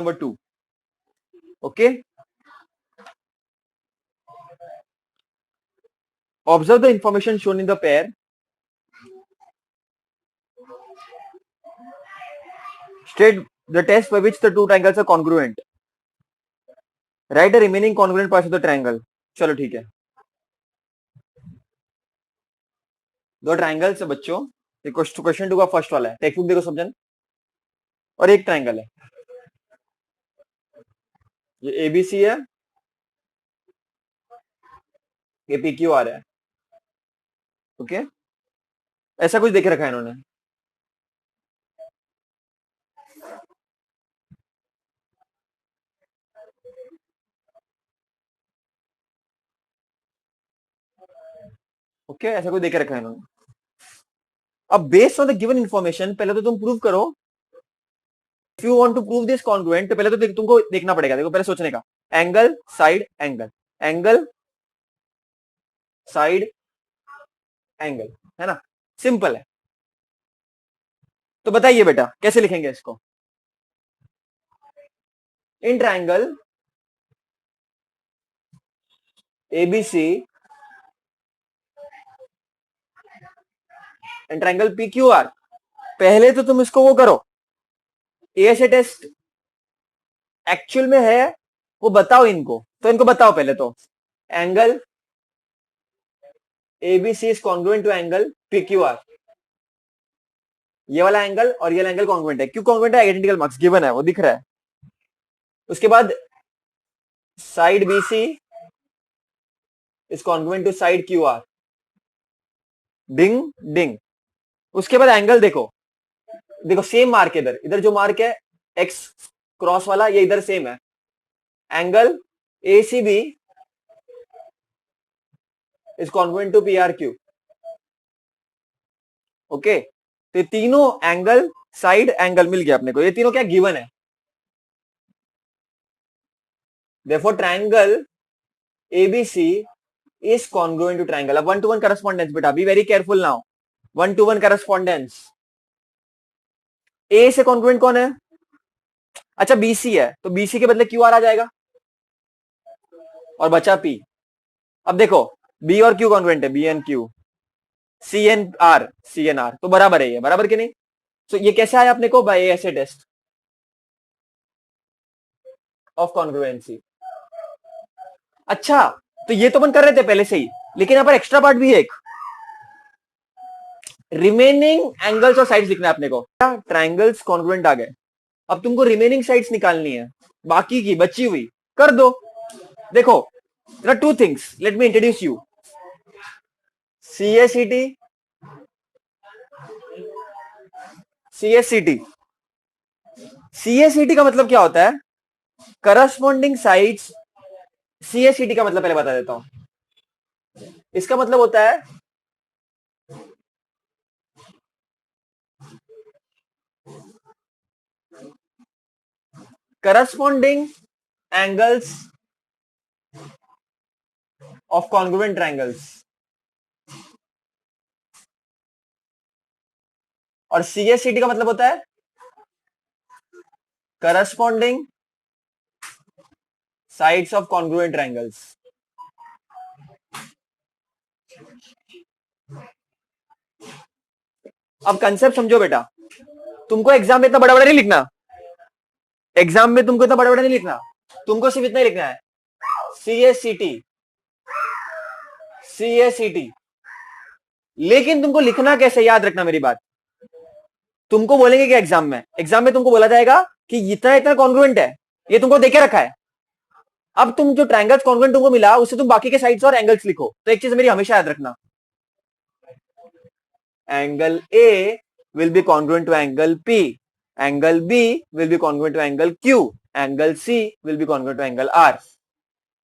Number 2. Okay. Observe the information shown in the pair. State the test by which the two triangles are congruent. Write the remaining congruent parts of the triangle. चलो ठीक है. दो triangles है बच्चों. Question 2 का first वाला है. Text book देखो सब जन. और एक ट्राइंगल है. ये एबीसी है. ये पीक्यूआर है. ओके. ऐसा कुछ देख रखा है इन्होंने. ओके. ऐसा कुछ देख रखा है इन्होंने. अब based on the given information पहले तो तुम प्रूव करो. If you want to prove this congruent तो पहले तो तुमको देखना पड़ेगा. देखो पहले सोचने का. Angle side angle angle side angle है ना. सिंपल है. तो बताइए बेटा कैसे लिखेंगे इसको. In triangle ABC and triangle PQR. पहले तो तुम इसको वो करो. एएसए टेस्ट एक्चुअल में है वो बताओ इनको. तो इनको बताओ पहले तो. Angle ABC is congruent to angle PQR. ये वाला एंगल और ये वाला एंगल कॉन्ग्रुएंट है. क्यों कॉन्ग्रुएंट है. आइडेंटिकल मार्क्स गिवन है वो दिख रहा है. उसके बाद side BC is congruent to side QR. Ding ding. उसके बाद एंगल देखो. देखो सेम मार्क है इधर. इधर जो मार्क है एक्स क्रॉस वाला ये इधर सेम है. Angle ACB is congruent to PRQ. Okay. तो ये तीनों एंगल साइड एंगल मिल गया अपने को. ये तीनों क्या गिवन है. Therefore triangle ABC is congruent to triangle. अब 1-to-1 correspondence बेटा. Be very careful now. 1-to-1 correspondence. A से congruent कौन है. अच्छा BC है तो BC के बदले QR आ जाएगा और बचा P. अब देखो B और Q congruent है. B and Q. CNR तो बराबर है. ये बराबर कि नहीं. तो ये कैसे आया अपने को. By ASA test of congruency. अच्छा तो ये तो अपन कर रहे थे पहले से ही. लेकिन यहां पर एक्स्ट्रा पार्ट भी है एक. रिमेनिंग एंगल्स और साइड्स लिखना है अपने को. ट्राइंगल्स कॉन्ग्रुएंट आ गए. अब तुमको रिमेनिंग साइड्स निकालनी है. बाकी की बची हुई कर दो. देखो there are two things. Let me introduce you. CACT CACT. CACT का मतलब क्या होता है. Corresponding sides. CACT का मतलब पहले बता देता हूं. इसका मतलब होता है corresponding angles of congruent triangles. और CACT का मतलब होता है corresponding sides of congruent triangles. अब कंसेप्ट समझो बेटा. तुमको एग्जाम में इतना बड़ा बड़ा नहीं लिखना. एग्जाम में तुमको इतना बड़ा बड़ा नहीं लिखना. तुमको सिर्फ इतना ही लिखना है. CACT. लेकिन तुमको लिखना कैसे याद रखना मेरी बात. तुमको बोलेंगे कि एग्जाम में तुमको बोला जाएगा कि इतना इतना कॉन्ग्रुएंट है. ये तुमको देके रखा है. अब तुम जो ट्रायंगल्स कॉन्ग्रुएंट तुमको मिला उससे तुम बाकी के साइड्स और एंगल्स लिखो. तो एक चीज मेरी हमेशा याद रखना. Angle A will be congruent to angle P. Angle B will be congruent to angle Q. Angle C will be congruent to angle R.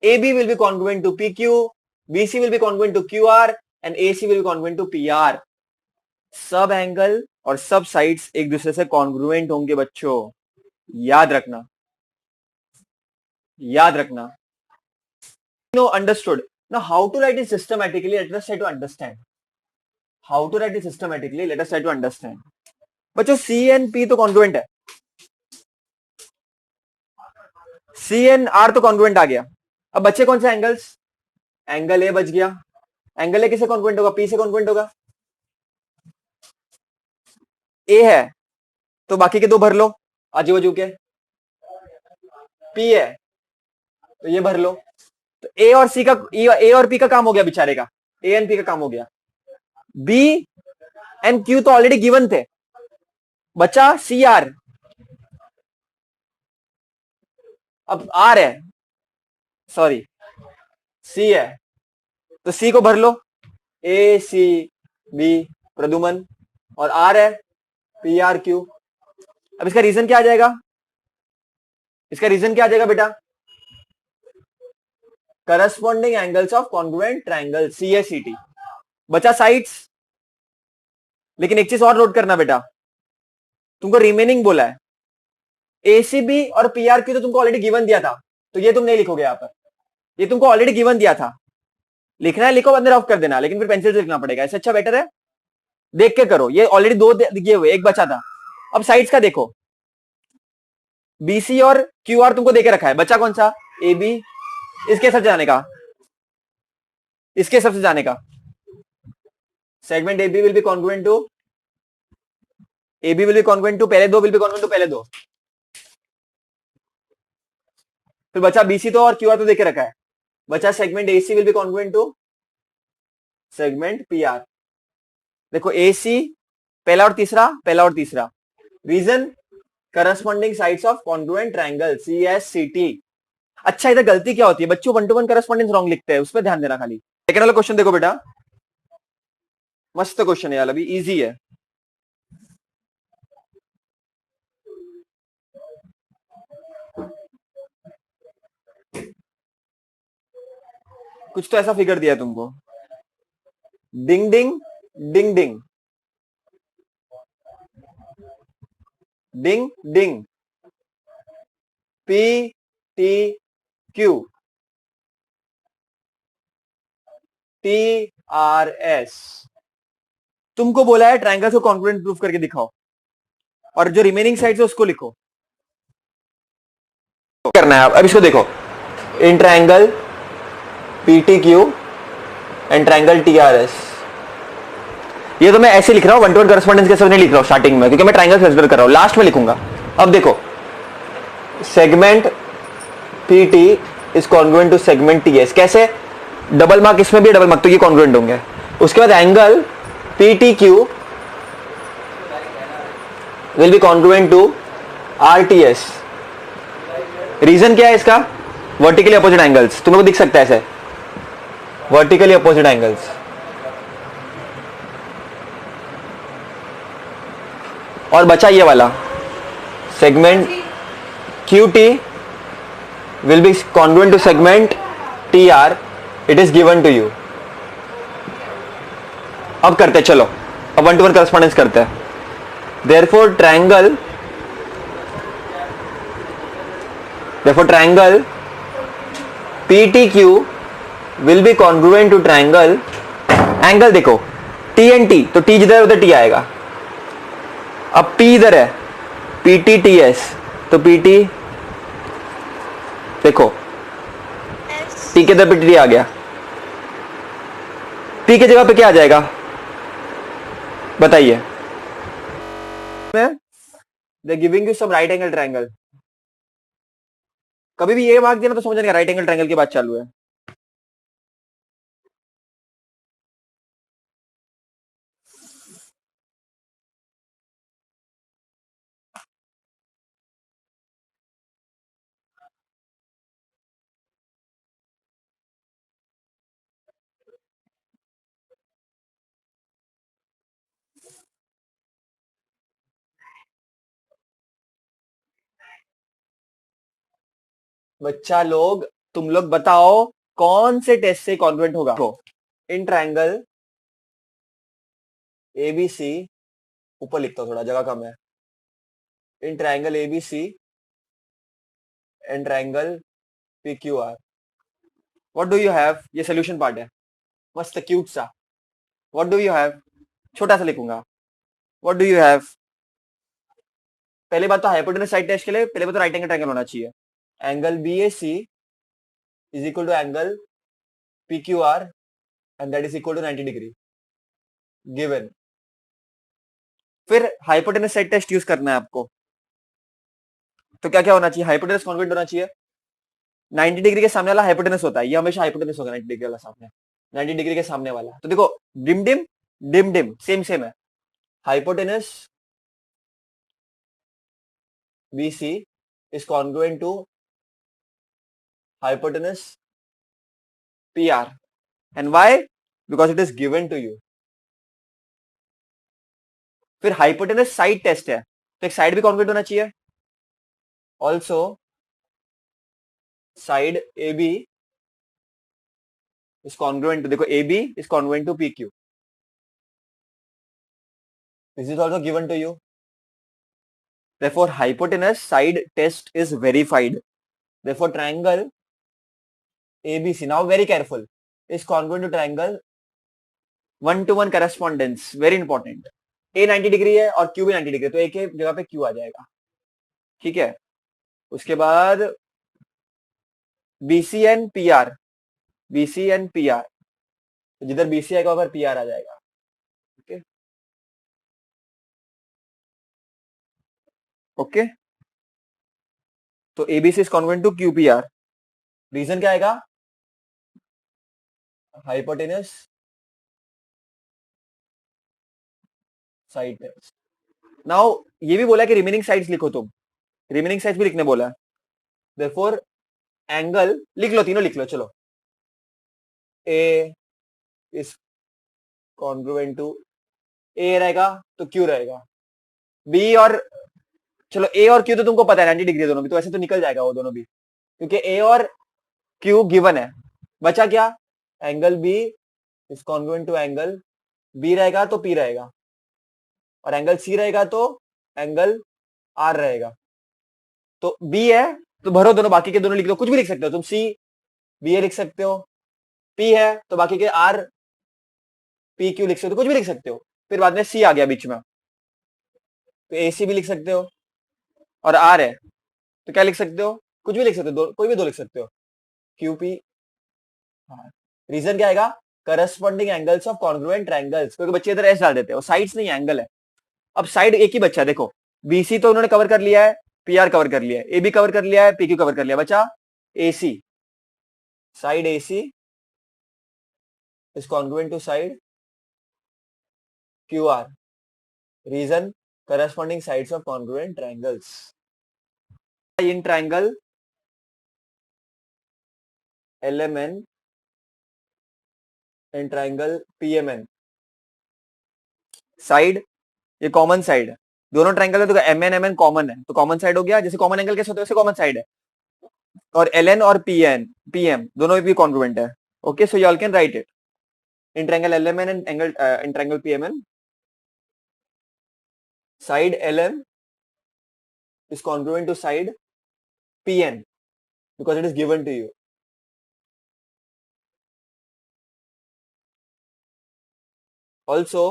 AB will be congruent to PQ. BC will be congruent to QR and AC will be congruent to PR. सब angle और सब sides एक दूसरे से congruent होंगे बच्चों. याद रखना. याद रखना. No, understood. Now how to write it systematically? Let us try to understand. How to write it systematically? Let us try to understand. बच्चों C and P तो कॉन्ग्रुएंट है. सी एंड आर तो कॉन्ग्रुएंट आ गया। अब बच्चे कौन से एंगल्स? एंगल ए बच गया। एंगल ए किसे कॉन्ग्रुएंट होगा? पी से कॉन्ग्रुएंट होगा। ए है तो बाकी के दो भर लो आजू बाजू के। पी है तो ये भर लो। तो ए और सी का, ए और पी का काम हो गया बेचारे का, ए एंड पी का काम हो गया। बी एंड क्यू तो ऑलरेडी गिवन थे, बचा सी आर। अब आर है, सॉरी सी है, तो सी को भर लो, ए सी बी प्रदुमन, और आर है पी आर क्यू। अब इसका रीजन क्या आ जाएगा? इसका रीजन क्या आ जाएगा बेटा? Corresponding angles of congruent triangle C S C T. बचा साइड्स। लेकिन एक चीज और नोट करना बेटा, तुमको रिमेनिंग बोला है, एसीबी और पीआर क्यू तो तुमको ऑलरेडी गिवन दिया था, तो ये तुम नहीं लिखोगे यहां पर, ये तुमको ऑलरेडी गिवन दिया था। लिखना है लिखो, अंदर ऑफ कर देना, लेकिन फिर पेंसिल से लिखना पड़ेगा, इससे अच्छा बेटर है देख के करो। ये ऑलरेडी दो दिए हुए, एक बचा था। अब साइड्स का देखो, बीसी और क्यू आर तुमको देके रखा है, बचा कौन सा? A B. इसके हिसाब से जाने का, इसके हिसाब से जाने का, segment A B will be congruent to, A B will be congruent to पहले दो, विल बी कॉन्ग्रुएंट टू पहले दो। फिर बचा बीसी तो और क्यू आर तो देके रखा है, बचा segment AC will be congruent to segment P R. देखो एसी पहला और तीसरा, पहला और तीसरा। Reason corresponding sides of congruent triangle C S C T. अच्छा इधर गलती क्या होती है, बच्चों one to one correspondence wrong लिखते हैं, उस पर ध्यान देना खाली। सेकंड वाला क्वेश्चन देखो बेटा, मस्त क्वेश्चन है यार, अभी इजी है। कुछ तो ऐसा फिगर दिया है तुमको, डिंग डिंग डिंग डिंग डिंग डिंग, P T Q T R S. तुमको बोला है ट्रायंगल को कॉन्ग्रुएंट प्रूफ करके दिखाओ, और जो रिमेनिंग साइड है उसको लिखो। करना है अब इसको देखो, in triangle P T Q and triangle T R S. ये तो मैं ऐसे लिख रहा हूं, वन टू वन करस्पॉन्डेंस के सब नहीं लिख रहा हूं स्टार्टिंग में, क्योंकि मैं ट्रायंगल कंसीडर कर रहा हूं, लास्ट में लिखूंगा। अब देखो, segment P T is congruent to segment T S. कैसे? डबल मार्क इसमें भी, डबल मार्क, तो ये कॉन्ग्रुएंट होंगे। उसके बाद angle P T Q will be congruent to R T S. Reason क्या है इसका? वर्टिकली अपोजिट एंगल्स, तुम्हें दिख सकता है ऐसे, वर्टिकली अपोजिट एंगल्स। और बचा ये वाला, segment Q T will be congruent to segment T R, it is given to you. अब करते हैं, चलो अब वन टू वन करस्पॉन्डेंस करते हैं। Therefore triangle PTQ will be congruent to triangle, angle देखो T एंड T, तो T जिधर उधर T आएगा। अब P इधर है, PTTS, तो PT देखो, P के इधर PT आ गया, P के जगह पे क्या आ जाएगा बताइए? They're giving you some right angle triangle, कभी भी ये मार्क देना तो समझ नहीं, राइट एंगल ट्रायंगल की बात चालू है। बच्चा लोग, तुम लोग बताओ कौन से टेस्ट से कॉन्ग्रुएंट होगा? इन ट्रायंगल एबीसी, ऊपर लिखता हूं थोड़ा जगह कम है, in triangle ABC and triangle PQR, what do you have? ये सोल्यूशन पार्ट है, मस्त क्यूट सा। व्हाट डू यू हैव, छोटा सा लिखूंगा, व्हाट डू यू हैव। पहले बात तो हाइपोटेनस साइड टेस्ट के लिए पहले बात तो राइट एंगल ट्रायंगल होना चाहिए, angle BAC is equal to angle PQR and that is equal to 90 degree given. फिर हाइपोटेनस साइड टेस्ट यूज करना है आपको। तो क्या क्या होना चाहिए? हाइपोटेनस कॉन्ग्रुएंट होना चाहिए। 90 डिग्री के सामने वाला हाइपोटेनस होता है, ये हमेशा हाइपोटेनस होगा 90 डिग्री वाला सामने, 90 डिग्री के सामने वाला। तो देखो डिम डिम डिम डिम सेम सेम है। Hypotenuse BC is congruent to hypotenuse PR. And why? Because it is given to you. फिर हाइपोटेनस साइड टेस्ट है, तो एक साइड भी कॉन्ग्रुएंट होना चाहिए। Also side AB is congruent to, देखो AB is congruent to PQ. This is also given to you. Therefore hypotenuse side test is verified. Therefore triangle ABC, now very careful, is congruent to triangle 1-to-1 correspondence, very important. A 90 degree है और Q भी 90 degree, तो एक ही जगह पे Q आ जाएगा, ठीक है। उसके बाद BCN PR, BCN PR, तो जिधर BC आएगा उधर PR आ जाएगा, ओके ओके। तो ABC is congruent to QPR। Reason क्या आएगा? Hypotenuse side test. नाउ ये भी बोला कि रिमेनिंग साइड्स लिखो, तुम रिमेनिंग साइड्स भी लिखने बोला है। देयरफॉर एंगल लिख लो, तीनों लिख लो, चलो। ए इज कॉन्ग्रुएंट टू, ए रहेगा तो क्यू रहेगा, बी और, चलो ए और क्यू तो तुमको पता है 90 डिग्री दोनों भी, तो ऐसे तो निकल जाएगा वो दोनों भी, क्योंकि ए और क्यू गिवन है। बचा क्या? Angle B is congruent to angle B रहेगा तो पी रहेगा, और एंगल सी रहेगा तो एंगल आर रहेगा। तो बी है तो भरो दोनों, बाकी के दोनों लिख दो, कुछ भी लिख सकते हो तुम, सी बी ए लिख सकते हो, पी है तो बाकी के आर पी क्यू लिख सकते हो, कुछ भी लिख सकते हो। फिर बाद में सी आ गया बीच में, तो ए सी भी लिख सकते हो, और आर है तो क्या लिख सकते हो? कुछ भी लिख सकते हो, कोई भी दो लिख सकते हो, क्यू पी। रीजन क्या आएगा? Corresponding angles of congruent triangles, क्योंकि बच्चे इधर एस डाल देते हैं, साइड्स नहीं एंगल है। अब साइड एक ही बच्चा, देखो बीसी तो उन्होंने कवर कर लिया है, पीआर कवर कर लिया है, ए बी कवर कर लिया है, पीक्यू कवर कर लिया, बचा AC. Side AC is congruent to side QR. Reason corresponding sides of congruent triangles. In triangle LMN and triangle PMN, side ये कॉमन साइड है, दोनों ट्रायंगल में तो MN MN कॉमन है, तो कॉमन साइड हो गया। जैसे कॉमन एंगल कैसे होते हैं वैसे कॉमन साइड है, और LN और PM दोनों भी कॉन्ग्रुएंट है। Okay, so you all can write it in triangle LMN and angle in triangle PMN, side LM is congruent to side PN because it is given to you. Also,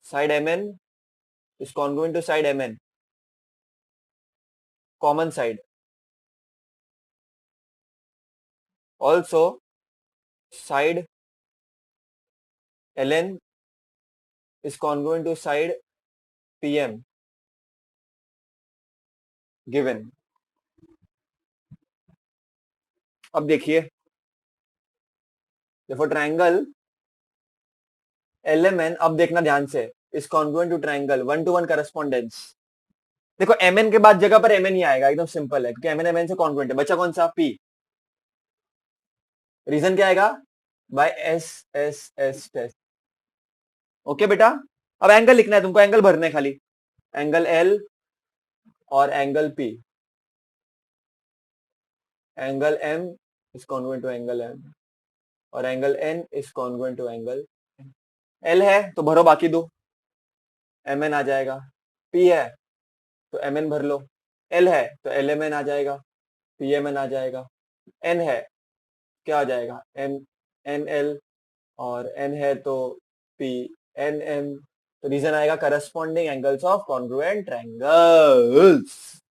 side MN is congruent to side MN, common side. Also, side LN is congruent to side PM, given. अब देखिए, देखो triangle LMN, अब देखना ध्यान से, is congruent to triangle 1-to-1 correspondence. देखो MN के बाद जगह पर MN ही आएगा, एकदम सिंपल है, क्योंकि MN MN से कॉन्ग्रुएंट है। बचा कौन सा? P। रीजन क्या आएगा? By S S S test. Okay बेटा, अब एंगल लिखना है तुमको, एंगल भरने खाली, एंगल L और angle P। Angle M is congruent to angle M, और angle N is congruent to angle L है तो भरो बाकी दो, MN आ जाएगा। P है तो MN भर लो, L है तो LMN आ जाएगा, PMN आ जाएगा, N है क्या आ जाएगा? NL, और N है तो PNM। तो रीजन आएगा corresponding angles of congruent triangles.